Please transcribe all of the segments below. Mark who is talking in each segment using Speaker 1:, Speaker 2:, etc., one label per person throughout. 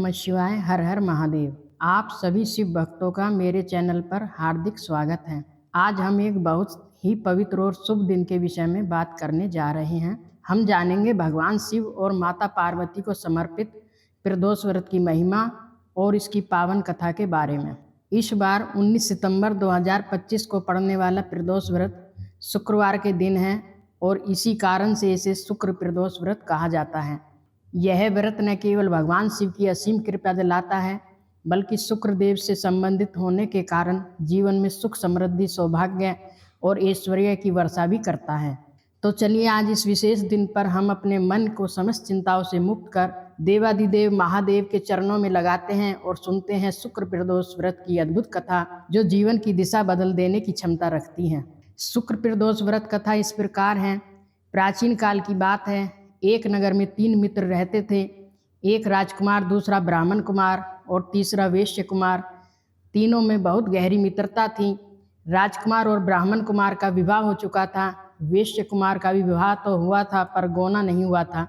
Speaker 1: नमः शिवाय। हर हर महादेव। आप सभी शिव भक्तों का मेरे चैनल पर हार्दिक स्वागत है। आज हम एक बहुत ही पवित्र और शुभ दिन के विषय में बात करने जा रहे हैं। हम जानेंगे भगवान शिव और माता पार्वती को समर्पित प्रदोष व्रत की महिमा और इसकी पावन कथा के बारे में। इस बार 19 सितंबर 2025 को पड़ने वाला प्रदोष व्रत शुक्रवार के दिन है और इसी कारण से इसे शुक्र प्रदोष व्रत कहा जाता है। यह व्रत न केवल भगवान शिव की असीम कृपा दिलाता है, बल्कि शुक्र देव से संबंधित होने के कारण जीवन में सुख, समृद्धि, सौभाग्य और ऐश्वर्य की वर्षा भी करता है। तो चलिए आज इस विशेष दिन पर हम अपने मन को समस्त चिंताओं से मुक्त कर देवादिदेव महादेव के चरणों में लगाते हैं और सुनते हैं शुक्र प्रदोष व्रत की अद्भुत कथा, जो जीवन की दिशा बदल देने की क्षमता रखती है। शुक्र प्रदोष व्रत कथा इस प्रकार है। प्राचीन काल की बात है। एक नगर में 3 मित्र रहते थे। एक राजकुमार, दूसरा ब्राह्मण कुमार और तीसरा वैश्य कुमार। तीनों में बहुत गहरी मित्रता थी। राजकुमार और ब्राह्मण कुमार का विवाह हो चुका था। वैश्य कुमार का भी विवाह तो हुआ था, पर गोना नहीं हुआ था।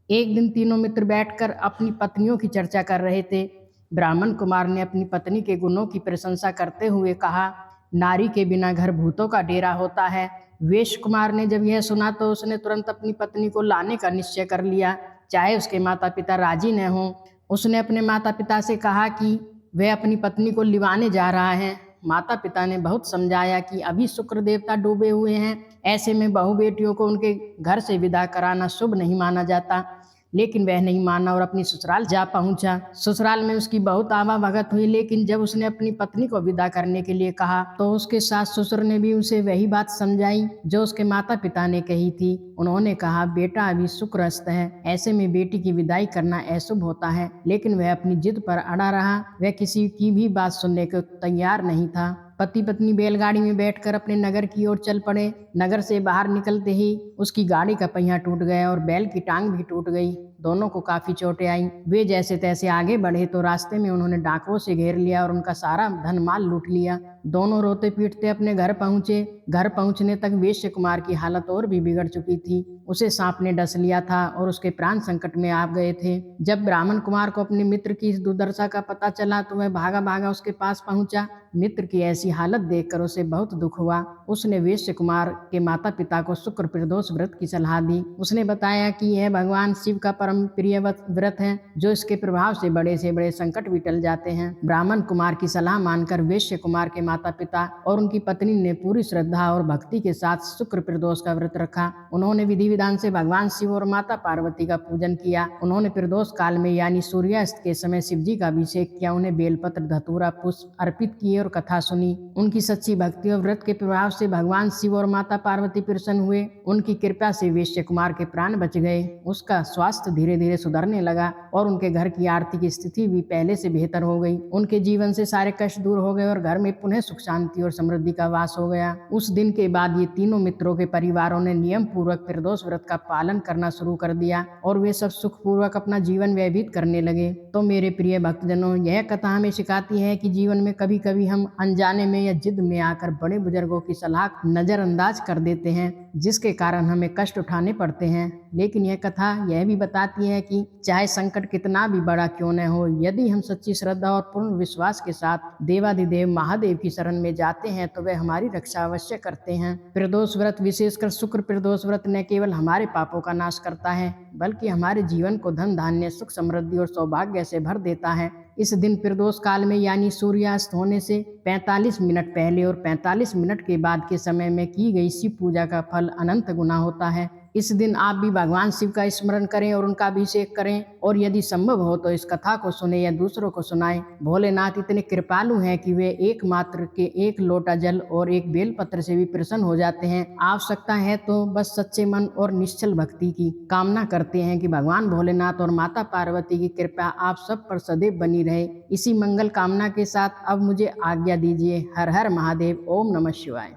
Speaker 1: एक दिन तीनों मित्र बैठकर अपनी पत्नियों की चर्चा कर रहे थे। ब्राह्मण कुमार ने अपनी पत्नी के गुणों की प्रशंसा करते हुए कहा, नारी के बिना घर भूतों का डेरा होता है। वैश्य कुमार ने जब यह सुना तो उसने तुरंत अपनी पत्नी को लाने का निश्चय कर लिया, चाहे उसके माता पिता राजी न हों। उसने अपने माता पिता से कहा कि वह अपनी पत्नी को लिवाने जा रहा है। माता पिता ने बहुत समझाया कि अभी शुक्र देवता डूबे हुए हैं, ऐसे में बहू बेटियों को उनके घर से विदा कराना शुभ नहीं माना जाता। लेकिन वह नहीं माना और अपनी ससुराल जा पहुंचा। ससुराल में उसकी बहुत आवाभगत हुई, लेकिन जब उसने अपनी पत्नी को विदा करने के लिए कहा तो उसके सास ससुर ने भी उसे वही बात समझाई जो उसके माता पिता ने कही थी। उन्होंने कहा, बेटा अभी शुक्र अस्त है, ऐसे में बेटी की विदाई करना अशुभ होता है। लेकिन वह अपनी जिद पर अड़ा रहा। वह किसी की भी बात सुनने को तैयार नहीं था। पति पत्नी बैलगाड़ी में बैठकर अपने नगर की ओर चल पड़े। नगर से बाहर निकलते ही उसकी गाड़ी का पहिया टूट गया और बैल की टांग भी टूट गई। दोनों को काफी चोटें आईं। वे जैसे तैसे आगे बढ़े तो रास्ते में उन्होंने डाकुओं से घेर लिया और उनका सारा धन माल लूट लिया। दोनों रोते पीटते अपने घर पहुंचे। घर पहुंचने तक वैश्य कुमार की हालत और भी बिगड़ चुकी थी। उसे सांप ने डस लिया था और उसके प्राण संकट में आ गए थे। जब ब्राह्मण कुमार को अपने मित्र की इस दुर्दशा का पता चला तो वह भागा भागा उसके पास पहुंचा। मित्र की ऐसी हालत देखकर उसे बहुत दुख हुआ। उसने वैश्य कुमार के माता पिता को शुक्र प्रदोष व्रत की सलाह दी। उसने बताया कि यह भगवान शिव का परम प्रिय व्रत है, जो इसके प्रभाव से बड़े संकट भी टल जाते हैं। ब्राह्मण कुमार की सलाह मानकर वैश्य कुमार के माता पिता और उनकी पत्नी ने पूरी श्रद्धा और भक्ति के साथ शुक्र प्रदोष का व्रत रखा। उन्होंने विधि विधान से भगवान शिव और माता पार्वती का पूजन किया। उन्होंने प्रदोष काल में यानी सूर्यास्त के समय शिव जी का अभिषेक किया। उन्हें बेलपत्र, धतूरा, पुष्प अर्पित किए और कथा सुनी। उनकी सच्ची भक्ति और व्रत के प्रभाव से भगवान शिव और माता पार्वती प्रसन्न हुए। उनकी कृपा से वैश्य कुमार के प्राण बच गए। उसका स्वास्थ्य धीरे धीरे सुधरने लगा और उनके घर की आर्थिक स्थिति भी पहले से बेहतर हो गई। उनके जीवन से सारे कष्ट दूर हो गए और घर में पुनः सुख, शांति और समृद्धि का वास हो गया। उस दिन के बाद ये तीनों मित्रों के परिवारों ने नियम पूर्वक प्रदोष व्रत का पालन करना शुरू कर दिया और वे सब सुख पूर्वक अपना जीवन व्यतीत करने लगे। तो मेरे प्रिय भक्तजनों, यह कथा हमें सिखाती है कि जीवन में कभी कभी हम अनजाने में या जिद में आकर बड़े बुजुर्गों की सलाह नजरअंदाज कर देते हैं, जिसके कारण हमें कष्ट उठाने पड़ते हैं। लेकिन यह कथा यह भी बताती है कि चाहे संकट कितना भी बड़ा क्यों न हो, यदि हम सच्ची श्रद्धा और पूर्ण विश्वास के साथ देवादिदेव महादेव की शरण में जाते हैं तो वे हमारी रक्षा अवश्य करते हैं। प्रदोष व्रत, विशेषकर शुक्र प्रदोष व्रत, न केवल हमारे पापों का नाश करता है, बल्कि हमारे जीवन को धन धान्य, सुख, समृद्धि और सौभाग्य से भर देता है। इस दिन प्रदोष काल में यानी सूर्यास्त होने से 45 मिनट पहले और 45 मिनट के बाद के समय में की गई शिव पूजा का फल अनंत गुना होता है। इस दिन आप भी भगवान शिव का स्मरण करें और उनका अभिषेक करें और यदि संभव हो तो इस कथा को सुने या दूसरों को सुनाएं। भोलेनाथ इतने कृपालु हैं कि वे एकमात्र के 1 लोटा जल और 1 बेलपत्र से भी प्रसन्न हो जाते हैं। आवश्यकता है तो बस सच्चे मन और निश्चल भक्ति की। कामना करते हैं कि भगवान भोलेनाथ और माता पार्वती की कृपा आप सब पर सदैव बनी रहे। इसी मंगल कामना के साथ अब मुझे आज्ञा दीजिए। हर हर महादेव। ओम नमः शिवाय।